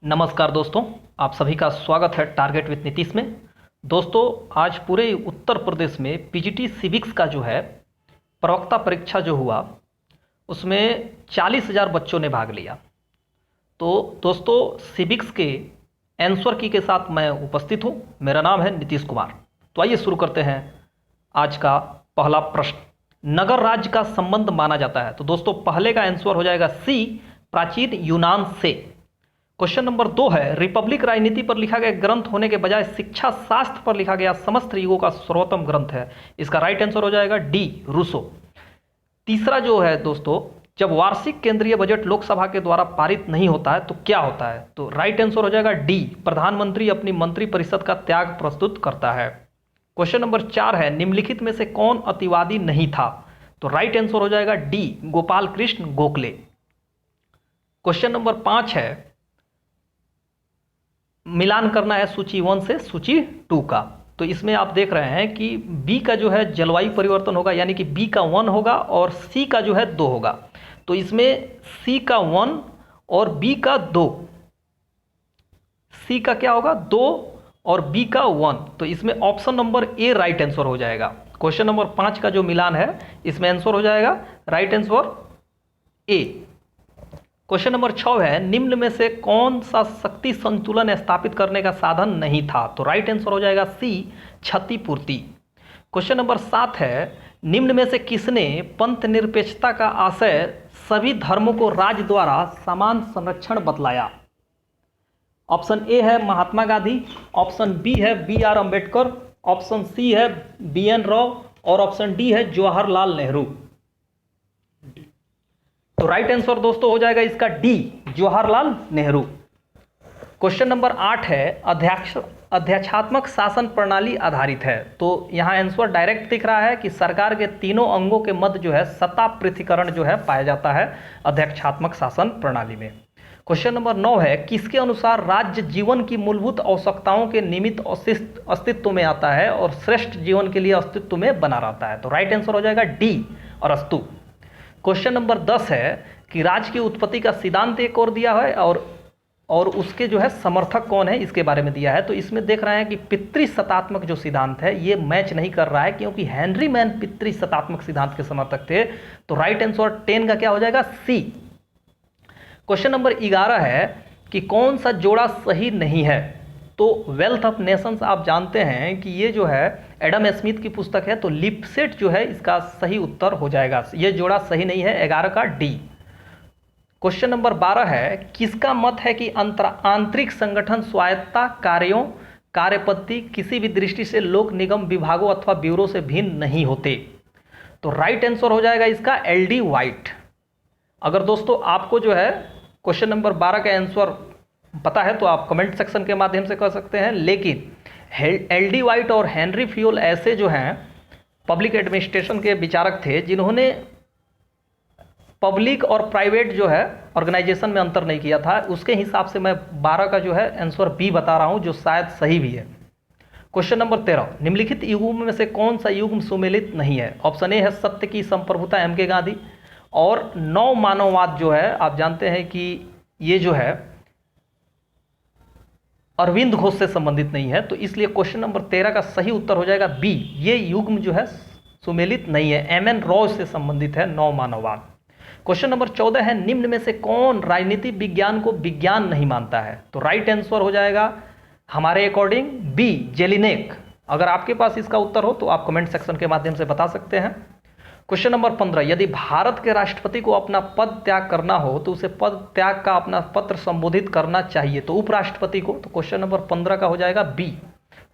नमस्कार दोस्तों, आप सभी का स्वागत है टारगेट विथ नीतीश में। दोस्तों, आज पूरे उत्तर प्रदेश में पीजीटी सिविक्स का जो है प्रवक्ता परीक्षा जो हुआ उसमें 40,000 बच्चों ने भाग लिया। तो दोस्तों, सिविक्स के आंसर की के साथ मैं उपस्थित हूँ। मेरा नाम है नीतीश कुमार। तो आइए शुरू करते हैं। आज का पहला प्रश्न, नगर राज्य का संबंध माना जाता है। तो दोस्तों, पहले का आंसर हो जाएगा सी, प्राचीन यूनान से। क्वेश्चन नंबर 2 है, रिपब्लिक राजनीति पर लिखा गया ग्रंथ होने के बजाय शिक्षा शास्त्र पर लिखा गया समस्त युगों का सर्वोत्तम ग्रंथ है। इसका राइट आंसर हो जाएगा डी, रूसो। तीसरा जो है दोस्तों, जब वार्षिक केंद्रीय बजट लोकसभा के द्वारा पारित नहीं होता है तो क्या होता है? तो राइट आंसर हो जाएगा डी, प्रधानमंत्री अपनी मंत्रिपरिषद का त्याग प्रस्तुत करता है। क्वेश्चन नंबर 4 है, निम्नलिखित में से कौन अतिवादी नहीं था? तो राइट आंसर हो जाएगा D, Gopal Krishna Gokhale. Question number 5 है, मिलान करना है सूची 1 से सूची 2 का। तो इसमें आप देख रहे हैं कि बी का जो है जलवायु परिवर्तन होगा, यानी कि बी का 1 होगा और सी का जो है 2 होगा। तो इसमें सी का 1 और बी का 2, सी का क्या होगा 2 और बी का 1। तो इसमें option number A right answer हो जाएगा। क्वेश्चन नंबर 5 का जो मिलान है इसमें आंसर हो जाएगा right answer A. Question number 6 है, निम्न में से कौन सा शक्ति संतुलन स्थापित करने का साधन नहीं था? तो राइट आंसर हो जाएगा सी, क्षतिपूर्ति। क्वेश्चन नंबर 7 है, निम्न में से किसने पंथ निरपेक्षता का आशय सभी धर्मों को राज्य द्वारा समान संरक्षण बतलाया? ऑप्शन ए है महात्मा गांधी, ऑप्शन बी है B R Ambedkar, option C है बी एन राव और ऑप्शन डी है जवाहरलाल नेहरू। तो राइट आंसर दोस्तों हो जाएगा इसका D, Jawaharlal Nehru. Question number 8 है, अध्यक्षात्मक शासन प्रणाली आधारित है। तो यहाँ आंसर डायरेक्ट दिख रहा है कि सरकार के तीनों अंगों के मध्य जो है सत्ता पृथकीकरण जो है पाया जाता है अध्यक्षात्मक शासन प्रणाली में। क्वेश्चन नंबर 9 है, किसके अनुसार राज्य जीवन की मूलभूत आवश्यकताओं के निमित्त अस्तित्व में आता है और श्रेष्ठ जीवन के लिए अस्तित्व में बना रहता है? तो राइट आंसर हो जाएगा डी, अरस्तु। क्वेश्चन नंबर 10 है कि राज्य की उत्पत्ति का सिद्धांत एक और दिया है और उसके जो है समर्थक कौन है इसके बारे में दिया है। तो इसमें देख रहे हैं कि पितृसत्तात्मक जो सिद्धांत है ये मैच नहीं कर रहा है, क्योंकि हेनरी मैन पितृसत्तात्मक सिद्धांत के समर्थक थे। तो राइट आंसर 10 का क्या हो जाएगा? सी। क्वेश्चन नंबर 11 है कि कौन सा जोड़ा सही नहीं है? तो वेल्थ ऑफ नेशंस आप जानते हैं कि ये जो है एडम स्मिथ की पुस्तक है, तो लिपसेट जो है इसका सही उत्तर हो जाएगा। ये जोड़ा सही नहीं है, 11 का डी। क्वेश्चन नंबर 12 है, किसका मत है कि आंतरिक संगठन स्वायत्तता कार्यों कार्यपद्धति किसी भी दृष्टि से लोक निगम विभागों अथवा ब्यूरो से भिन्न नहीं होते? तो राइट आंसर हो जाएगा इसका एल डी वाइट। अगर दोस्तों आपको जो है क्वेश्चन नंबर 12 का आंसर पता है तो आप कमेंट सेक्शन के माध्यम से कर सकते हैं, लेकिन एल डी वाइट और हेनरी फ्यूल ऐसे जो हैं पब्लिक एडमिनिस्ट्रेशन के विचारक थे जिन्होंने पब्लिक और प्राइवेट जो है ऑर्गेनाइजेशन में अंतर नहीं किया था। उसके हिसाब से मैं 12 का जो है आंसर बी बता रहा हूं, जो शायद सही भी है। क्वेश्चन नंबर 13, निम्नलिखित युग्म में से कौन सा युग्म सुमेलित नहीं है? ऑप्शन ए है सत्य की संप्रभुता एम के गांधी, और नव मानववाद जो है आप जानते हैं कि ये जो है अरविंद घोष से संबंधित नहीं है। तो इसलिए क्वेश्चन नंबर 13 का सही उत्तर हो जाएगा बी, ये युग्म जो है सुमेलित नहीं है, एम एन रॉय से संबंधित है नव मानववाद। क्वेश्चन नंबर 14 है, निम्न में से कौन राजनीति विज्ञान को विज्ञान नहीं मानता है? तो राइट आंसर हो जाएगा हमारे अकॉर्डिंग बी, जेलिनेक। अगर आपके पास इसका उत्तर हो तो आप कमेंट सेक्शन के माध्यम से बता सकते हैं। क्वेश्चन नंबर 15, यदि भारत के राष्ट्रपति को अपना पद त्याग करना हो तो उसे पद त्याग का अपना पत्र संबोधित करना चाहिए, तो उपराष्ट्रपति को। तो क्वेश्चन नंबर 15 का हो जाएगा बी।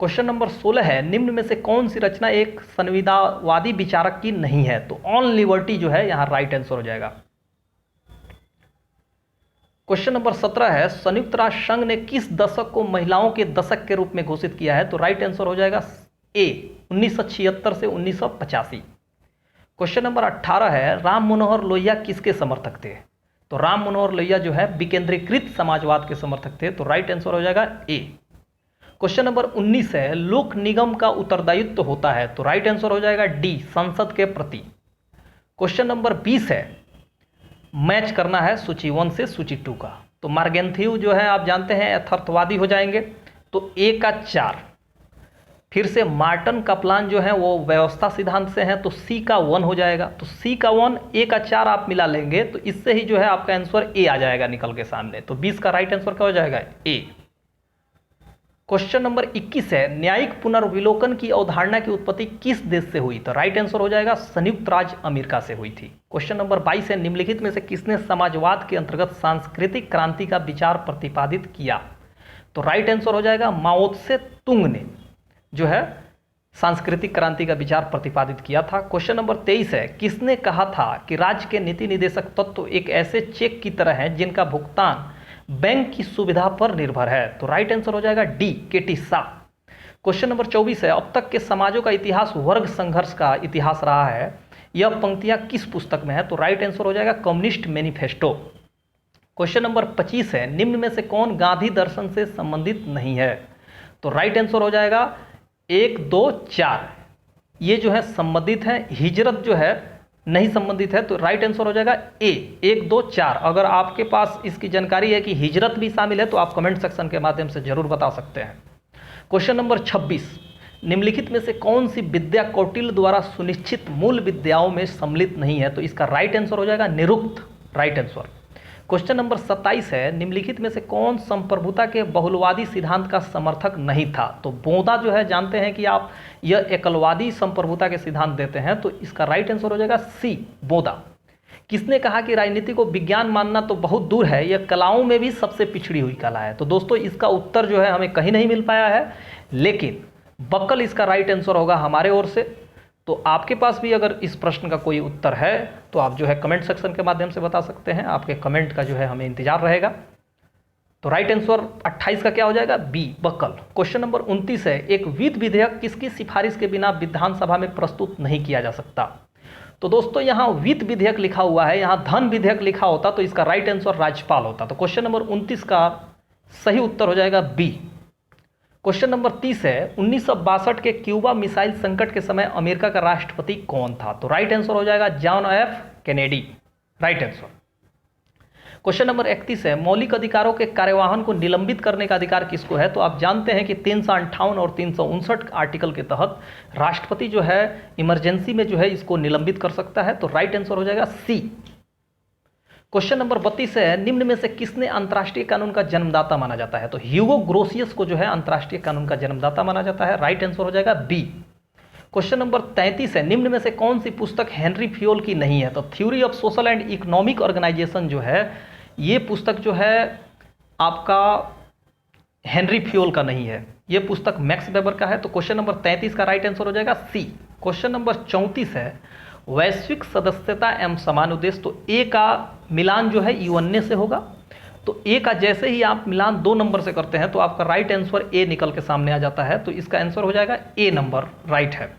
क्वेश्चन नंबर 16 है, निम्न में से कौन सी रचना एक संविदावादी विचारक की नहीं है? तो ऑन लिबर्टी जो है यहाँ राइट आंसर हो जाएगा। क्वेश्चन नंबर 17 है, संयुक्त राष्ट्र संघ ने किस दशक को महिलाओं के दशक के रूप में घोषित किया है? तो राइट आंसर हो जाएगा ए, 1976 से 1985। क्वेश्चन नंबर 18 है, राम मनोहर लोहिया किसके समर्थक थे? तो राम मनोहर लोहिया जो है विकेंद्रीकृत समाजवाद के समर्थक थे। तो राइट आंसर हो जाएगा ए। क्वेश्चन नंबर 19 है, लोक निगम का उत्तरदायित्व होता है? तो राइट आंसर हो जाएगा डी, संसद के प्रति। क्वेश्चन नंबर 20 है, मैच करना है सूची 1 से सूची 2 का। तो मार्गेंथ्यू जो है आप जानते हैं यथार्थवादी हो जाएंगे, तो ए का 4। फिर से मार्टन कपलान जो है वो व्यवस्था सिद्धांत से हैं, तो सी का 1 हो जाएगा। तो सी का 1 ए का 4 आप मिला लेंगे तो इससे ही जो है आपका आंसर ए आ जाएगा निकल के सामने। तो 20 का राइट आंसर क्या हो जाएगा? ए। क्वेश्चन नंबर 21 है, न्यायिक पुनर्विलोकन की अवधारणा की उत्पत्ति किस देश से हुई? तो राइट आंसर हो जाएगा संयुक्त राज्य अमेरिका से हुई थी। क्वेश्चन नंबर 22 है, निम्नलिखित में से किसने समाजवाद के अंतर्गत सांस्कृतिक क्रांति का विचार प्रतिपादित किया? तो राइट आंसर हो जाएगा माओ त्से तुंग ने जो है सांस्कृतिक क्रांति का विचार प्रतिपादित किया था। क्वेश्चन नंबर 23 है, किसने कहा था कि राज्य के नीति निदेशक तत्व एक ऐसे चेक की तरह हैं जिनका भुगतान बैंक की सुविधा पर निर्भर है? तो राइट आंसर हो जाएगा D, K.T.. Shah. Question number 24 है, अब तक के समाजों का इतिहास वर्ग संघर्ष का इतिहास रहा है, यह पंक्तियां किस पुस्तक में है? तो राइट आंसर हो जाएगा कम्युनिस्ट मैनिफेस्टो। क्वेश्चन नंबर 25 है, निम्न में से कौन गांधी दर्शन से संबंधित नहीं है? तो राइट आंसर हो जाएगा 1, 2, 4 ये जो है संबंधित है, हिजरत जो है नहीं संबंधित है। तो राइट आंसर हो जाएगा ए, 1, 2, 4। अगर आपके पास इसकी जानकारी है कि हिजरत भी शामिल है तो आप कमेंट सेक्शन के माध्यम से जरूर बता सकते हैं। क्वेश्चन नंबर 26, निम्नलिखित में से कौन सी विद्या कौटिल्य द्वारा सुनिश्चित मूल विद्याओं में सम्मिलित नहीं है? तो इसका राइट आंसर हो जाएगा निरुक्त, राइट आंसर। क्वेश्चन नंबर 27 है, निम्नलिखित में से कौन संप्रभुता के बहुलवादी सिद्धांत का समर्थक नहीं था? तो बोदा जो है जानते हैं कि आप यह एकलवादी संप्रभुता के सिद्धांत देते हैं, तो इसका राइट आंसर हो जाएगा सी, बोदा। किसने कहा कि राजनीति को विज्ञान मानना तो बहुत दूर है, यह कलाओं में भी सबसे पिछड़ी हुई कला है? तो दोस्तों इसका उत्तर जो है हमें कहीं नहीं मिल पाया है, लेकिन बक्कल इसका राइट आंसर होगा हमारे ओर से। तो आपके पास भी अगर इस प्रश्न का कोई उत्तर है तो आप जो है कमेंट सेक्शन के माध्यम से बता सकते हैं। आपके कमेंट का जो है हमें इंतजार रहेगा। तो राइट आंसर 28 का क्या हो जाएगा? B, buckle. क्वेश्चन नंबर 29 है, एक वित्त विधेयक किसकी सिफारिश के बिना विधानसभा में प्रस्तुत नहीं किया जा सकता? तो दोस्तों यहाँ वित्त विधेयक लिखा हुआ है, यहाँ धन विधेयक लिखा होता तो इसका राइट आंसर राज्यपाल होता। तो क्वेश्चन नंबर 29 का सही उत्तर हो जाएगा बी। क्वेश्चन नंबर 30 है, 1962 के क्यूबा मिसाइल संकट के समय अमेरिका का राष्ट्रपति कौन था? तो राइट आंसर हो जाएगा John F Kennedy, right answer. Question number 31 है, मौलिक अधिकारों के कार्यवाहन को निलंबित करने का अधिकार किसको है? तो आप जानते हैं कि 358 और 359 आर्टिकल के तहत राष्ट्रपति जो है इमरजेंसी में जो है इसको निलंबित कर सकता है। तो राइट आंसर हो जाएगा सी। क्वेश्चन नंबर 32 है, निम्न में से किसने अंतर्राष्ट्रीय कानून का जन्मदाता माना जाता है? तो ह्यूगो ग्रोसियस को जो है अंतर्राष्ट्रीय कानून का जन्मदाता माना जाता है। राइट आंसर हो जाएगा बी। क्वेश्चन नंबर 33 है, निम्न में से कौन सी पुस्तक हेनरी फ्योल की नहीं है? तो theory of social and economic organisation जो है ये पुस्तक जो है आपका हेनरी फ्योल का नहीं है, ये पुस्तक मैक्स वेबर का है। तो क्वेश्चन नंबर 33 का राइट आंसर हो जाएगा सी। क्वेश्चन नंबर 34 है, वैश्विक सदस्यता एवं समान उद्देश्य। तो ए का मिलान जो है यूएनए से होगा। तो ए का जैसे ही आप मिलान 2 नंबर से करते हैं तो आपका राइट आंसर ए निकल के सामने आ जाता है। तो इसका आंसर हो जाएगा ए नंबर, राइट है।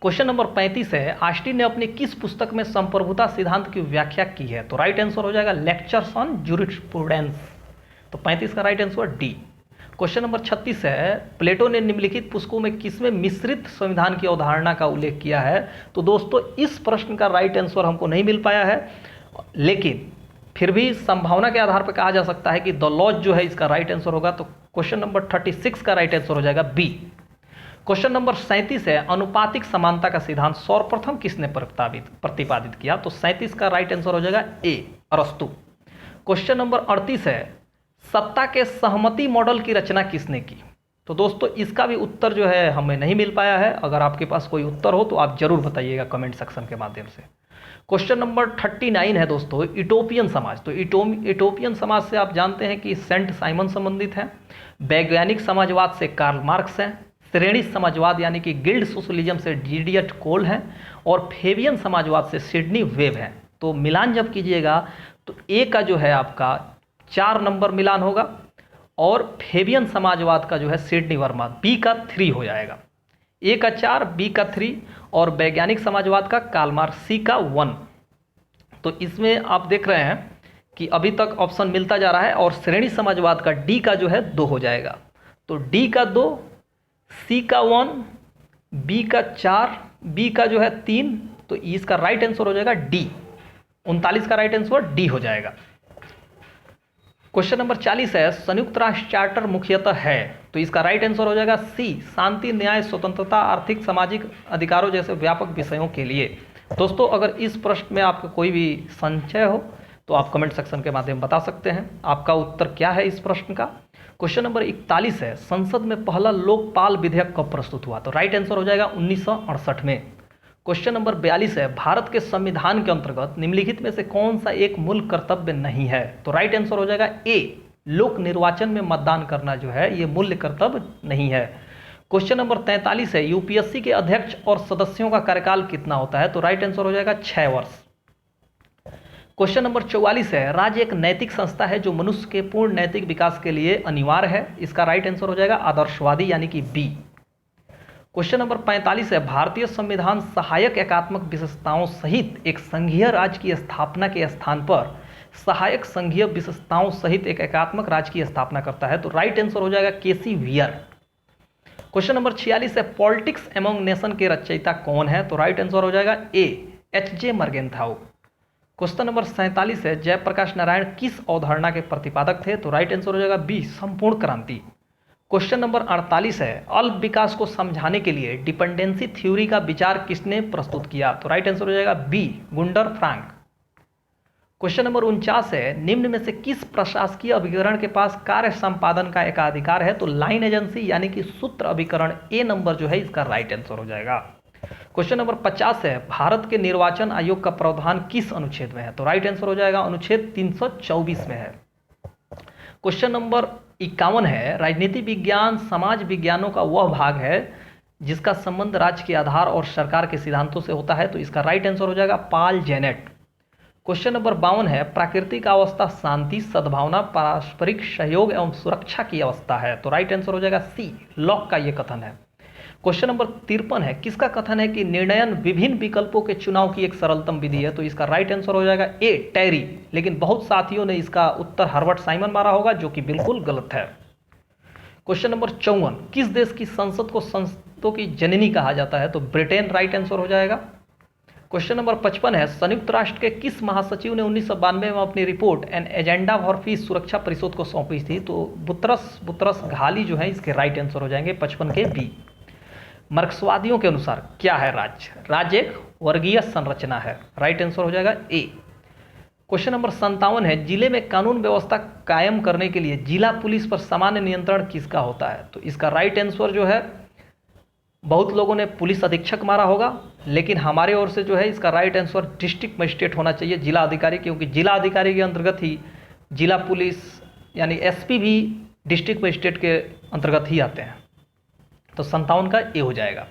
क्वेश्चन नंबर 35 है, ऑस्टिन ने अपनी किस पुस्तक में संप्रभुता सिद्धांत की व्याख्या की है? तो राइट आंसर हो जाएगा लेक्चर्स ऑन जूरिस्प्रूडेंस। तो 35 का right answer D. Question number 36 है, प्लेटो ने निम्नलिखित पुस्तकों में किसमें मिश्रित संविधान की अवधारणा का उल्लेख किया है? तो दोस्तों इस प्रश्न का राइट आंसर हमको नहीं मिल पाया है, लेकिन फिर भी संभावना के आधार पर कहा जा सकता है कि द लॉज जो है इसका राइट आंसर होगा। तो क्वेश्चन नंबर 36 का राइट आंसर हो जाएगा बी। क्वेश्चन नंबर 37 है, अनुपातिक समानता का सिद्धांत सर्वप्रथम किसने प्रतिपादित किया? तो 37 का राइट आंसर हो जाएगा ए, अरस्तु। क्वेश्चन नंबर 38 है, सत्ता के सहमति मॉडल की रचना किसने की? तो दोस्तों इसका भी उत्तर जो है हमें नहीं मिल पाया है। अगर आपके पास कोई उत्तर हो तो आप जरूर बताइएगा कमेंट सेक्शन के माध्यम से। क्वेश्चन नंबर 39 है दोस्तों, इटोपियन समाज। तो इटोपियन समाज से आप जानते हैं कि सेंट साइमन संबंधित है, वैज्ञानिक समाजवाद से कार्ल मार्क्स हैं, श्रेणी समाजवाद यानी कि गिल्ड सोशलिज्म से डीडियट कोल हैं, और फेबियन समाजवाद से सिडनी वेब हैं। तो मिलान जब कीजिएगा तो ए का जो है आपका 4 नंबर मिलान होगा, और फेबियन समाजवाद का जो है सिडनी वर्मा, बी का 3 हो जाएगा। ए का 4, बी का 3, और वैज्ञानिक समाजवाद का कार्ल मार्क्स, सी का 1। तो इसमें आप देख रहे हैं कि अभी तक ऑप्शन मिलता जा रहा है, और श्रेणी समाजवाद का डी का जो है 2 हो जाएगा। तो डी का 2, सी का 1, बी का 4, बी का जो है 3। तो इसका राइट आंसर हो जाएगा डी। 39 का राइट आंसर डी हो जाएगा। क्वेश्चन नंबर 40 है संयुक्त राष्ट्र चार्टर मुख्यतः है, तो इसका राइट आंसर हो जाएगा सी, शांति, न्याय, स्वतंत्रता, आर्थिक सामाजिक अधिकारों जैसे व्यापक विषयों के लिए। दोस्तों अगर इस प्रश्न में आपका कोई भी संशय हो तो आप कमेंट सेक्शन के माध्यम बता सकते हैं आपका उत्तर क्या है इस प्रश्न का। क्वेश्चन नंबर 41 है संसद में पहला लोकपाल विधेयक कब प्रस्तुत हुआ, तो राइट आंसर हो जाएगा 1968 में। क्वेश्चन नंबर 42 है भारत के संविधान के अंतर्गत निम्नलिखित में से कौन सा एक मूल कर्तव्य नहीं है, तो राइट आंसर हो जाएगा ए, लोक निर्वाचन में मतदान करना जो है ये मूल्य कर्तव्य नहीं है। क्वेश्चन नंबर 43 है यूपीएससी के अध्यक्ष और सदस्यों का कार्यकाल कितना होता है, तो राइट आंसर हो जाएगा 6 वर्ष। क्वेश्चन नंबर 44 है राज्य एक नैतिक संस्था है जो मनुष्य के पूर्ण नैतिक विकास के लिए अनिवार्य है, इसका राइट आंसर हो जाएगा आदर्शवादी यानी कि बी। क्वेश्चन नंबर 45 है भारतीय संविधान सहायक एकात्मक विशेषताओं सहित एक संघीय राज्य की स्थापना के स्थान पर सहायक संघीय विशेषताओं सहित एक एकात्मक राज्य की स्थापना करता है, तो राइट आंसर हो जाएगा केसी वियर। क्वेश्चन नंबर 46 है पॉलिटिक्स एमंग नेशन के रचयिता कौन है, तो राइट आंसर हो जाएगा ए, एच.जे. मर्गेंथाउ। क्वेश्चन नंबर 47 है जयप्रकाश नारायण किस अवधारणा के प्रतिपादक थे, तो राइट आंसर हो जाएगा बी, संपूर्ण क्रांति। क्वेश्चन नंबर 48 है अल्प विकास को समझाने के लिए डिपेंडेंसी थ्योरी का विचार किसने प्रस्तुत किया, तो राइट आंसर हो जाएगा B, Gundar franc. Question number 49 है निम्न में से किस प्रशासकीय अभिकरण के पास कार्य संपादन का एकाधिकार है, तो लाइन एजेंसी यानी कि सूत्र अभिकरण ए नंबर जो है इसका राइट आंसर हो जाएगा। क्वेश्चन नंबर 50 है भारत के निर्वाचन आयोग का प्रावधान किस अनुच्छेद में है, तो राइट आंसर हो जाएगा अनुच्छेद 324 में है। क्वेश्चन नंबर 51 है राजनीति विज्ञान समाज विज्ञानों का वह भाग है जिसका संबंध राज्य के आधार और सरकार के सिद्धांतों से होता है, तो इसका राइट आंसर हो जाएगा पाल जेनेट। क्वेश्चन नंबर 52 है प्राकृतिक अवस्था शांति, सद्भावना, पारस्परिक सहयोग एवं सुरक्षा की अवस्था है, तो राइट आंसर हो जाएगा सी, लॉक का ये कथन है। क्वेश्चन नंबर 53 है किसका कथन है कि निर्णयन विभिन्न विकल्पों के चुनाव की एक सरलतम विधि है, तो इसका राइट आंसर हो जाएगा ए, टेरी। लेकिन बहुत साथियों ने इसका उत्तर हर्बर्ट साइमन मारा होगा जो कि बिल्कुल गलत है। क्वेश्चन नंबर 54 किस देश की संसद को संसदों की जननी कहा जाता है, तो ब्रिटेन राइट आंसर हो जाएगा। क्वेश्चन नंबर 55 है संयुक्त राष्ट्र के किस महासचिव ने 1992 में अपनी report an agenda for piece सुरक्षा परिषद को सौंपी थी, तो बुतरस घाली जो है इसके राइट आंसर हो जाएंगे 55 के बी। मार्क्सवादियों के अनुसार क्या है राज्य, राज्य एक वर्गीय संरचना है, राइट आंसर हो जाएगा ए। क्वेश्चन नंबर 57 है जिले में कानून व्यवस्था कायम करने के लिए जिला पुलिस पर सामान्य नियंत्रण किसका होता है, तो इसका राइट आंसर जो है बहुत लोगों ने पुलिस अधीक्षक मारा होगा, लेकिन हमारे ओर से जो है इसका राइट आंसर डिस्ट्रिक्ट मजिस्ट्रेट होना चाहिए, जिला अधिकारी, क्योंकि जिला अधिकारी के अंतर्गत ही जिला पुलिस यानी एसपी भी डिस्ट्रिक्ट मजिस्ट्रेट के अंतर्गत ही आते हैं, तो 57 का ए हो जाएगा।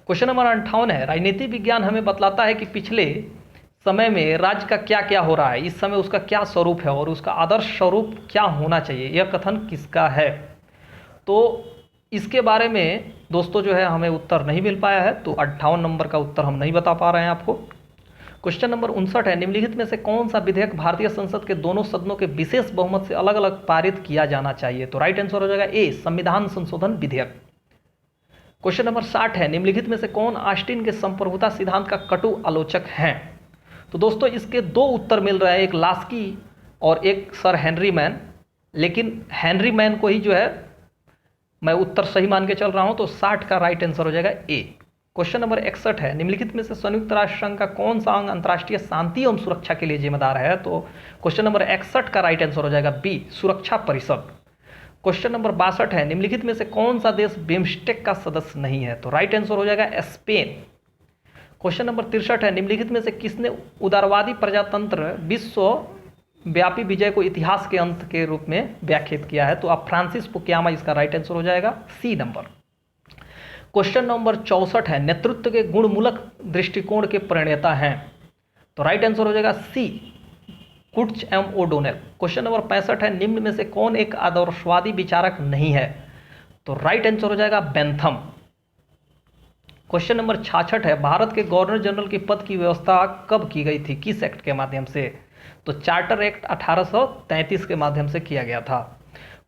क्वेश्चन नंबर 58 है राजनीति विज्ञान हमें बतलाता है कि पिछले समय में राज्य का क्या क्या हो रहा है, इस समय उसका क्या स्वरूप है और उसका आदर्श स्वरूप क्या होना चाहिए, यह कथन किसका है, तो इसके बारे में दोस्तों जो है हमें उत्तर नहीं मिल पाया है, तो 58 नंबर का उत्तर हम नहीं बता पा रहे हैं आपको। क्वेश्चन नंबर 59 है निम्नलिखित में से कौन सा विधेयक भारतीय संसद के दोनों सदनों के विशेष बहुमत से अलग अलग पारित किया जाना चाहिए, तो राइट आंसर हो जाएगा ए, संविधान संशोधन विधेयक। क्वेश्चन नंबर 60 है निम्नलिखित में से कौन ऑस्टिन के संप्रभुता सिद्धांत का कटु आलोचक हैं, तो दोस्तों इसके दो उत्तर मिल रहे हैं, एक लास्की और एक सर हेनरी मैन, लेकिन हेनरी मैन को ही जो है मैं उत्तर सही मान के चल रहा हूं, तो 60 का राइट आंसर हो जाएगा ए। क्वेश्चन नंबर 61 है निम्नलिखित में से संयुक्त राष्ट्र संघ का कौन सा अंग अंतर्राष्ट्रीय शांति एवं सुरक्षा के लिए जिम्मेदार है, तो क्वेश्चन नंबर 61 का राइट आंसर हो जाएगा बी, सुरक्षा परिषद। क्वेश्चन नंबर 62 है निम्नलिखित में से कौन सा देश बिम्स्टेक का सदस्य नहीं है, तो राइट आंसर हो जाएगा स्पेन। क्वेश्चन नंबर 63 है निम्नलिखित में से किसने उदारवादी प्रजातंत्र विश्व व्यापी विजय को इतिहास के अंत के रूप में व्याख्यात किया है, तो आप फ्रांसिस फुकुयामा इसका राइट आंसर हो जाएगा सी नंबर। क्वेश्चन नंबर 64 है नेतृत्व के गुणमूलक दृष्टिकोण के प्रणेता हैं, तो राइट आंसर हो जाएगा सी, कुट्ज एम ओडोनेल। क्वेश्चन नंबर 65 है निम्न में से कौन एक आदर्शवादी विचारक नहीं है, तो राइट आंसर हो जाएगा बेंथम। क्वेश्चन नंबर 66 है भारत के गवर्नर जनरल के पद की व्यवस्था कब की गई थी, किस एक्ट के माध्यम से, तो चार्टर एक्ट 1833 के माध्यम से किया गया था।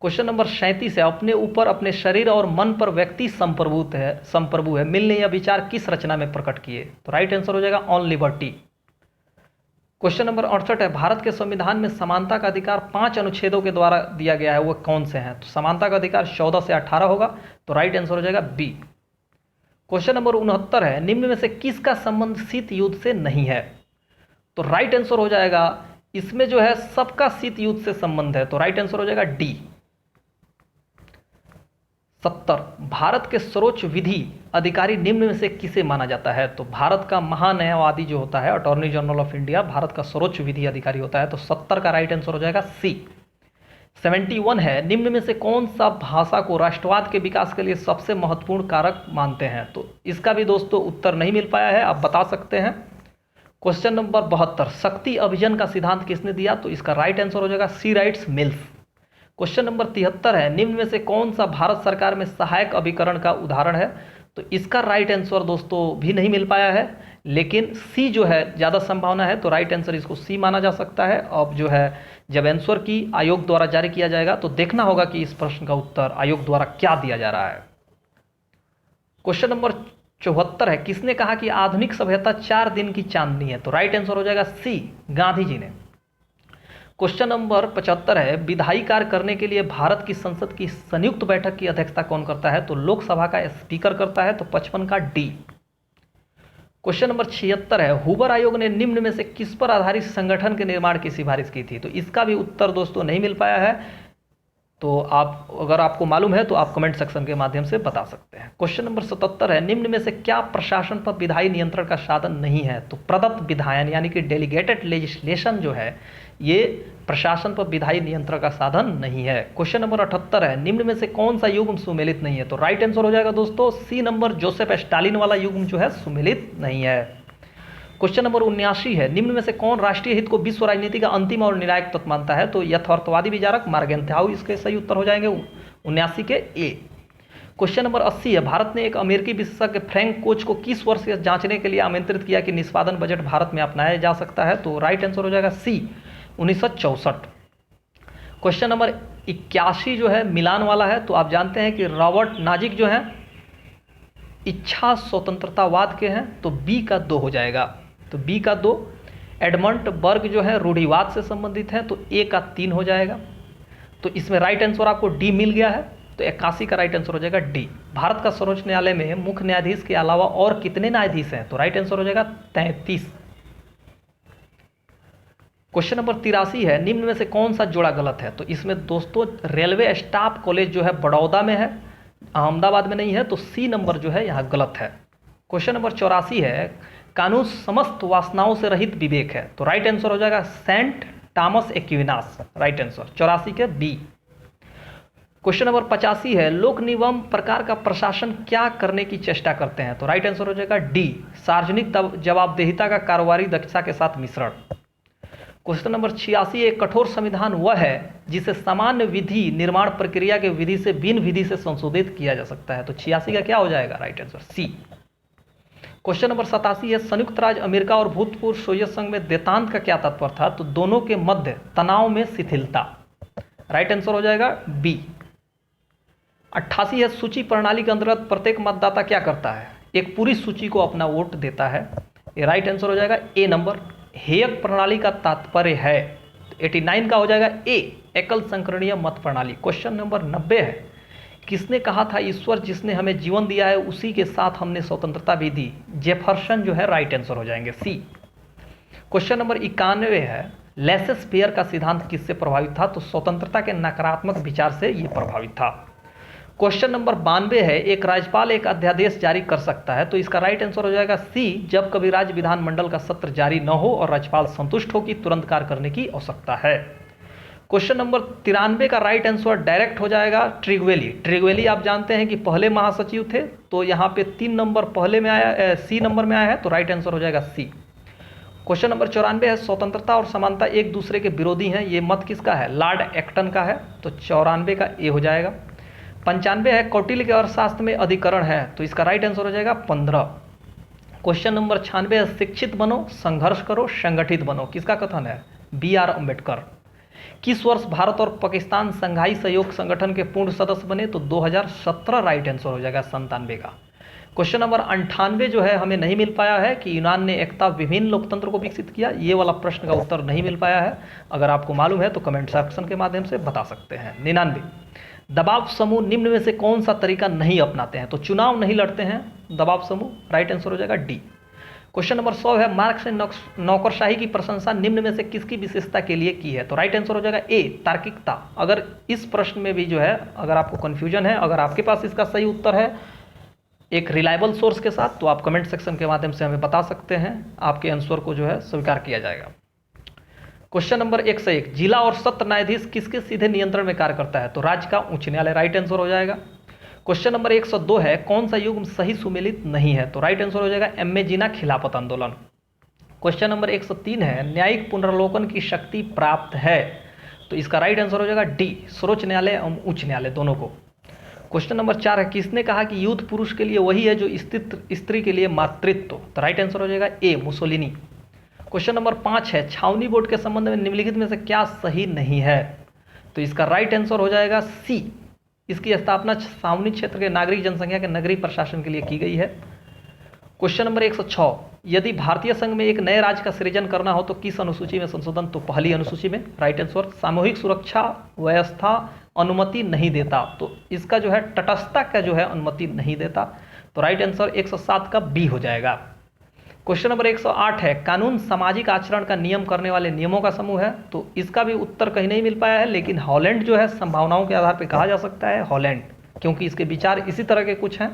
क्वेश्चन नंबर 37 है अपने ऊपर अपने शरीर और मन पर व्यक्ति संप्रभु है मिलने या विचार किस रचना में प्रकट किए, तो राइट आंसर हो जाएगा ऑन लिबर्टी। क्वेश्चन नंबर 68 है, भारत के संविधान में समानता का अधिकार 5 अनुच्छेदों के द्वारा दिया गया है, वो कौन से हैं? तो समानता का अधिकार 14 से 18 होगा, तो राइट आंसर हो जाएगा बी। क्वेश्चन नंबर 69 है, निम्न में से किसका संबंध शीत युद्ध से नहीं है? तो राइट आंसर हो जाएगा इसमें जो है सबका शीत युद्ध से संबंध है, तो राइट आंसर हो जाएगा डी। 70, भारत के सर्वोच्च विधि अधिकारी निम्न में से किसे माना जाता है? तो भारत का महान्यायवादी जो होता है, attorney general of India, Bharat का सर्वोच्च विधि अधिकारी होता है, तो 70 का राइट आंसर हो जाएगा सी। 71 है, निम्न में से कौन सा भाषा को राष्ट्रवाद के विकास के लिए सबसे महत्वपूर्ण कारक मानते हैं? तो इसका भी दोस्तों उत्तर नहीं मिल पाया है, आप बता सकते हैं। क्वेश्चन नंबर 72, शक्ति अभियान का सिद्धांत किसने दिया? तो इसका राइट आंसर हो जाएगा सी राइट्स मिल्स। क्वेश्चन नंबर 73 है, निम्न में से कौन सा भारत सरकार में सहायक अभिकरण का उदाहरण है? तो इसका राइट आंसर दोस्तों भी नहीं मिल पाया है, लेकिन सी जो है ज़्यादा संभावना है, तो राइट आंसर इसको सी माना जा सकता है। अब जो है जब आंसर की आयोग द्वारा जारी किया जाएगा तो देखना होगा कि इस प्रश्न का उत्तर आयोग द्वारा क्या दिया जा रहा है। क्वेश्चन नंबर 74 है, किसने कहा कि आधुनिक सभ्यता 4 दिन की चांदनी है? तो राइट आंसर हो जाएगा सी, गांधी जी ने। क्वेश्चन नंबर 75 है, विधायी कार्य करने के लिए भारत की संसद की संयुक्त बैठक की अध्यक्षता कौन करता है? तो लोकसभा का स्पीकर करता है, तो 55 का डी। क्वेश्चन नंबर 76 है, हुबर आयोग ने निम्न में से किस पर आधारित संगठन के निर्माण की सिफारिश की थी? तो इसका भी उत्तर दोस्तों नहीं मिल पाया है, तो आप अगर आपको मालूम है तो आप कमेंट सेक्शन के माध्यम से बता सकते हैं। क्वेश्चन नंबर 77 है, निम्न में से क्या प्रशासन पर विधायी नियंत्रण का साधन नहीं है? तो प्रदत्त विधायन यानी कि डेलीगेटेड लेजिस्लेशन जो है ये प्रशासन पर विधायी नियंत्रण का साधन नहीं है। क्वेश्चन नंबर 78 है, निम्न में से कौन सा युग्म सुमेलित नहीं है? तो राइट आंसर हो जाएगा दोस्तों सी नंबर, जोसेफ स्टालिन वाला युग्म जो है सुमेलित नहीं है। क्वेश्चन नंबर 79 है, निम्न में से कौन राष्ट्रीय हित को विश्व राजनीति का अंतिम और निर्णायक तत्व मानता है? तो यथार्थवादी विचारक मार्गेंथाउ इसके सही उत्तर हो जाएंगे 79 के ए। क्वेश्चन नंबर 80 है, भारत ने एक अमेरिकी विशेषज्ञ फ्रैंक कोच को किस वर्ष जांचने के लिए आमंत्रित किया कि निष्पादन बजट भारत में अपनाया जा सकता है? तो राइट आंसर हो जाएगा सी, 1964। क्वेश्चन नंबर 81 जो है मिलान वाला है, तो आप जानते हैं कि रॉबर्ट नाजिक जो है इच्छा स्वतंत्रतावाद के हैं, तो बी का 2 हो जाएगा, तो बी का 2। एडमंड बर्ग जो है रूढ़िवाद से संबंधित है, तो ए का 3 हो जाएगा। तो इसमें राइट आंसर आपको डी मिल गया है, तो 81 का राइट आंसर हो जाएगा डी। भारत का सर्वोच्च न्यायालय में मुख्य न्यायाधीश के अलावा और कितने न्यायाधीश हैं? तो राइट आंसर हो जाएगा 33। क्वेश्चन नंबर 83 है, निम्न में से कौन सा जोड़ा गलत है? तो इसमें दोस्तों रेलवे स्टाफ कॉलेज जो है बड़ौदा में है, अहमदाबाद में नहीं है, तो सी नंबर जो है यहाँ गलत है। क्वेश्चन नंबर 84 है, कानून समस्त वासनाओं से रहित विवेक है, तो राइट आंसर हो जाएगा Saint Thomas Aquinas, right answer 84 के बी। क्वेश्चन नंबर 85 है, लोक निगम प्रकार का प्रशासन क्या करने की चेष्टा करते हैं? तो राइट आंसर हो जाएगा डी, सार्वजनिक जवाबदेहिता का कारोबारी दक्षता के साथ मिश्रण। क्वेश्चन नंबर 86, एक कठोर संविधान वह है जिसे सामान्य विधि निर्माण प्रक्रिया के विधि से बिन विधि से संशोधित किया जा सकता है, तो 86 का क्या हो जाएगा? Right answer C. Question number 87 है, संयुक्त राज्य अमेरिका और भूतपूर्व सोवियत संघ में देतांत का क्या तात्पर्य था? तो दोनों के मध्य तनाव में शिथिलता, राइट आंसर हो जाएगा बी। 88 है, सूची प्रणाली के अंतर्गत प्रत्येक मतदाता क्या करता है? एक पूरी सूची को अपना वोट देता है, ये राइट आंसर हो जाएगा ए नंबर। हेयक प्रणाली का तात्पर्य है, 89 का हो जाएगा ए, एकल संकरणीय मत प्रणाली। क्वेश्चन नंबर 90 है, किसने कहा था ईश्वर जिसने हमें जीवन दिया है उसी के साथ हमने स्वतंत्रता भी दी? जेफरसन जो है, राइट आंसर हो जाएंगे सी। क्वेश्चन नंबर 91 है, लेसेस फेयर का सिद्धांत किससे प्रभावित था? तो स्वतंत्रता के नकारात्मक विचार से यह प्रभावित था। क्वेश्चन नंबर 92 है, एक राज्यपाल एक अध्यादेश जारी कर सकता है, तो इसका राइट आंसर हो जाएगा सी, जब कभी राज्य विधानमंडल का सत्र जारी न हो और राज्यपाल संतुष्ट हो कि तुरंत कार्य करने की आवश्यकता है। क्वेश्चन नंबर 93 का राइट आंसर डायरेक्ट हो जाएगा ट्रिगवेली। ट्रिगवेली आप जानते हैं कि पहले महासचिव थे, तो यहाँ पे 3 नंबर पहले में आया, सी नंबर में आया है, तो राइट आंसर हो जाएगा सी। क्वेश्चन नंबर 94 है, स्वतंत्रता और समानता एक दूसरे के विरोधी हैं, ये मत किसका है? लॉर्ड एक्टन का है, तो 94 का ए हो जाएगा। 95 है, कौटिल्य के अर्थशास्त्र में अधिकरण है, तो इसका राइट आंसर हो जाएगा 15। क्वेश्चन नंबर 96 है, शिक्षित बनो, संघर्ष करो, संगठित बनो, किसका कथन है? B R Ambedkar. किस वर्ष भारत और पाकिस्तान संघाई सहयोग संगठन के पूर्ण सदस्य बने? तो 2017 राइट आंसर हो जाएगा 97 का। क्वेश्चन नंबर 98 जो है हमें नहीं मिल पाया है कि यूनान ने एकता विभिन्न लोकतंत्र को विकसित किया, ये वाला प्रश्न का उत्तर नहीं मिल पाया है। अगर आपको मालूम है तो कमेंट सेक्शन के माध्यम से बता सकते हैं। 99, दबाव समूह निम्न में से कौन सा तरीका नहीं अपनाते हैं? तो चुनाव नहीं लड़ते हैं दबाव समूह, राइट आंसर हो जाएगा डी। क्वेश्चन नंबर 100 है, मार्क्स ने नौकरशाही की प्रशंसा निम्न में से किसकी विशेषता के लिए की है? तो राइट आंसर हो जाएगा ए, तार्किकता। अगर इस प्रश्न में भी जो है अगर आपको कन्फ्यूजन है, अगर आपके पास इसका सही उत्तर है एक रिलायबल सोर्स के साथ, तो आप कमेंट सेक्शन के माध्यम से हमें बता सकते हैं, आपके आंसर को जो है स्वीकार किया जाएगा। क्वेश्चन नंबर 101, जिला और सत्र न्यायाधीश किसके सीधे नियंत्रण में कार्य करता है? तो राज्य का उच्च न्यायालय, राइट आंसर हो जाएगा। क्वेश्चन नंबर 102 है, कौन सा युग्म सही सुमेलित नहीं है? तो राइट आंसर हो जाएगा एम ए जीना खिलाफत आंदोलन। क्वेश्चन नंबर 103 है, न्यायिक पुनर्लोकन की शक्ति प्राप्त है? तो इसका राइट आंसर हो जाएगा डी, सर्वोच्च न्यायालय एवं उच्च न्यायालय दोनों को। क्वेश्चन नंबर 4 है, किसने कहा कि युद्ध पुरुष के लिए वही है जो स्त्री के लिए मातृत्व? तो राइट आंसर हो जाएगा ए, मुसोलिनी। क्वेश्चन नंबर 5 है, छावनी बोर्ड के संबंध में निम्नलिखित में से क्या सही नहीं है? तो इसका राइट आंसर हो जाएगा सी, इसकी स्थापना छावनी क्षेत्र के नागरिक जनसंख्या के नगरीय प्रशासन के लिए की गई है। क्वेश्चन नंबर 106, यदि भारतीय संघ में एक नए राज्य का सृजन करना हो तो किस अनुसूची में संशोधन? तो पहली अनुसूची में, राइट आंसर। सामूहिक सुरक्षा व्यवस्था अनुमति नहीं देता, तो इसका जो है तटस्थता का जो है अनुमति नहीं देता, तो राइट आंसर 107 का बी हो जाएगा। क्वेश्चन नंबर 108 है, कानून सामाजिक आचरण का नियम करने वाले नियमों का समूह है? तो इसका भी उत्तर कहीं नहीं मिल पाया है, लेकिन हॉलैंड जो है संभावनाओं के आधार पर कहा जा सकता है हॉलैंड, क्योंकि इसके विचार इसी तरह के कुछ हैं।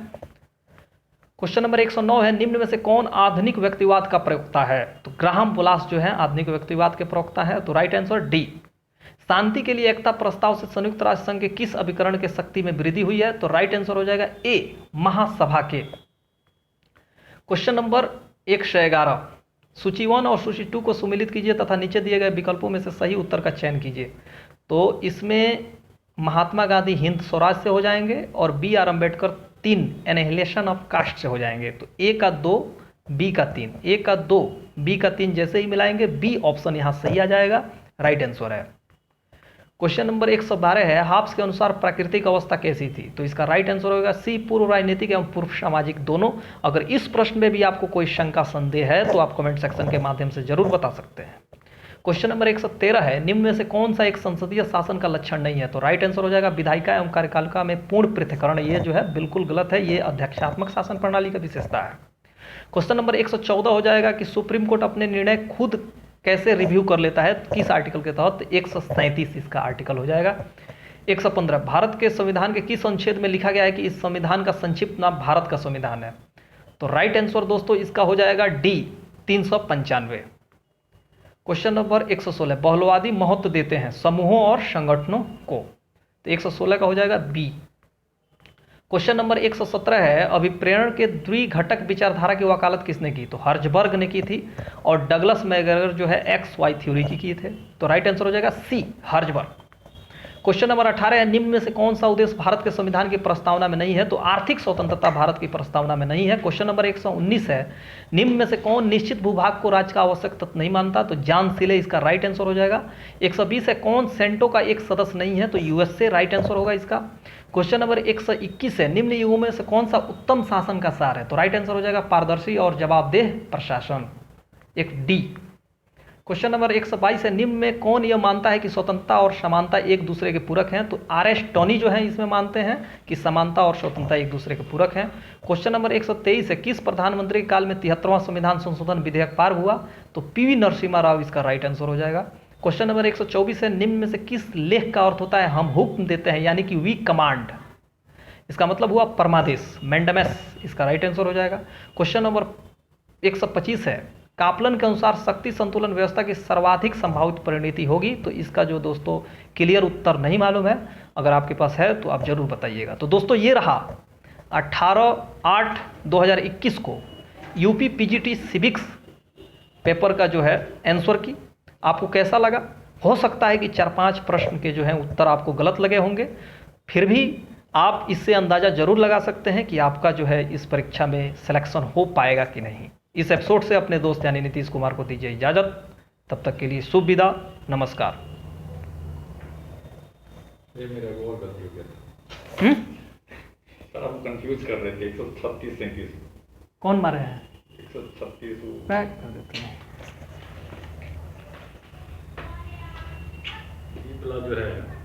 क्वेश्चन नंबर 109 है, निम्न में से कौन आधुनिक व्यक्तिवाद का प्रवक्ता है? तो ग्राहम बोलास जो है आधुनिक व्यक्तिवाद के प्रवक्ता है, तो राइट आंसर डी। शांति के लिए एकता प्रस्ताव से संयुक्त राष्ट्र संघ के किस अभिकरण के शक्ति में वृद्धि हुई है? तो राइट आंसर हो जाएगा ए, महासभा के। क्वेश्चन नंबर 111, सूची 1 और सूची 2 को सुमेलित कीजिए तथा नीचे दिए गए विकल्पों में से सही उत्तर का चयन कीजिए। तो इसमें महात्मा गांधी हिंद स्वराज से हो जाएंगे और B R Ambedkar 3 annihilation of caste से हो जाएंगे। तो ए का 2, बी का 3, ए का 2, बी का 3 जैसे ही मिलाएंगे बी ऑप्शन यहाँ सही आ जाएगा, राइट आंसर है। क्वेश्चन नंबर 112 है, हाब्स के अनुसार प्राकृतिक अवस्था कैसी थी? तो इसका राइट आंसर होगा सी, पूर्व राजनीतिक एवं पूर्व सामाजिक दोनों। अगर इस प्रश्न में भी आपको कोई शंका संदेह है तो आप कमेंट सेक्शन के माध्यम से जरूर बता सकते हैं। क्वेश्चन नंबर 113 है, निम्न में से कौन सा एक संसदीय शासन का लक्षण नहीं है? तो राइट आंसर हो जाएगा विधायिका एवं कार्यपालिका में पूर्ण पृथक्करण। ये जो है बिल्कुल गलत है, ये अध्यक्षात्मक शासन प्रणाली का विशेषता है। क्वेश्चन नंबर 114 हो जाएगा कि सुप्रीम कोर्ट अपने निर्णय खुद कैसे रिव्यू कर लेता है, किस आर्टिकल के तहत? 137 इसका आर्टिकल हो जाएगा। 115, भारत के संविधान के किस अनुच्छेद में लिखा गया है कि इस संविधान का संक्षिप्त नाम भारत का संविधान है? तो राइट आंसर दोस्तों इसका हो जाएगा डी, 395। क्वेश्चन नंबर 116, बहुलवादी महत्व देते हैं समूहों और संगठनों को? तो 116 का हो जाएगा बी। क्वेश्चन नंबर 117 है, अभिप्रेरण के द्विघटक विचारधारा की वकालत किसने की? तो हर्जबर्ग ने की थी और डगलस मैगरेगर जो है एक्स वाई थ्योरी की किए थे, तो राइट आंसर हो जाएगा सी, हर्जबर्ग। क्वेश्चन नंबर 18 है, निम्न में से कौन सा उद्देश्य भारत के संविधान की प्रस्तावना में नहीं है? तो आर्थिक स्वतंत्रता भारत की प्रस्तावना में नहीं है। क्वेश्चन नंबर 119 है, निम्न में से कौन निश्चित भूभाग को राज्य का आवश्यक तत्व नहीं मानता? तो जॉन सीले इसका राइट आंसर हो जाएगा। 120 है, कौन सेंटो का एक सदस्य नहीं है? तो यूएसए राइट आंसर होगा इसका। क्वेश्चन नंबर 121 है, निम्न युगों में से कौन सा उत्तम शासन का सार है? तो राइट आंसर हो जाएगा पारदर्शी और जवाबदेह प्रशासन, एक डी। क्वेश्चन नंबर 122 है, निम्न में कौन यह मानता है कि स्वतंत्रता और समानता एक दूसरे के पूरक हैं? तो आर.एस. टोनी जो है इसमें मानते हैं कि समानता और स्वतंत्रता एक दूसरे के पूरक हैं। क्वेश्चन नंबर 123 है, किस प्रधानमंत्री के काल में 73वां संविधान संशोधन विधेयक पार हुआ? तो पी.वी. नरसिम्हा राव इसका राइट आंसर हो जाएगा। क्वेश्चन नंबर 124 है, निम्न में से किस लेख का अर्थ होता है हम हुक्म देते हैं, यानी कि वी कमांड? इसका मतलब हुआ परमादेश, मैंडेमस, इसका राइट आंसर हो जाएगा। क्वेश्चन नंबर 125 है, कापलन के अनुसार शक्ति संतुलन व्यवस्था की सर्वाधिक संभावित परिणति होगी? तो इसका जो दोस्तों क्लियर उत्तर नहीं मालूम है, अगर आपके पास है तो आप जरूर बताइएगा। तो दोस्तों ये रहा 18/8/2021 को यूपी पीजीटी सिविक्स पेपर का जो है आंसर की। आपको कैसा लगा? हो सकता है कि 4-5 प्रश्न के जो हैं उत्तर आपको गलत लगे होंगे, फिर भी आप इससे अंदाज़ा जरूर लगा सकते हैं कि आपका जो है इस परीक्षा में सिलेक्शन हो पाएगा कि नहीं। इस एपिसोड से अपने दोस्त यानी नीतीश कुमार को दीजिए इजाज़त। तब तक के लिए शुभ विदा, नमस्कार। ये मेरा वो गलती हो गया था। हम कंफ्यूज कर रहे थे 136 37। कौन मारे हैं? 136 पैक कर देते हैं। वाला जो है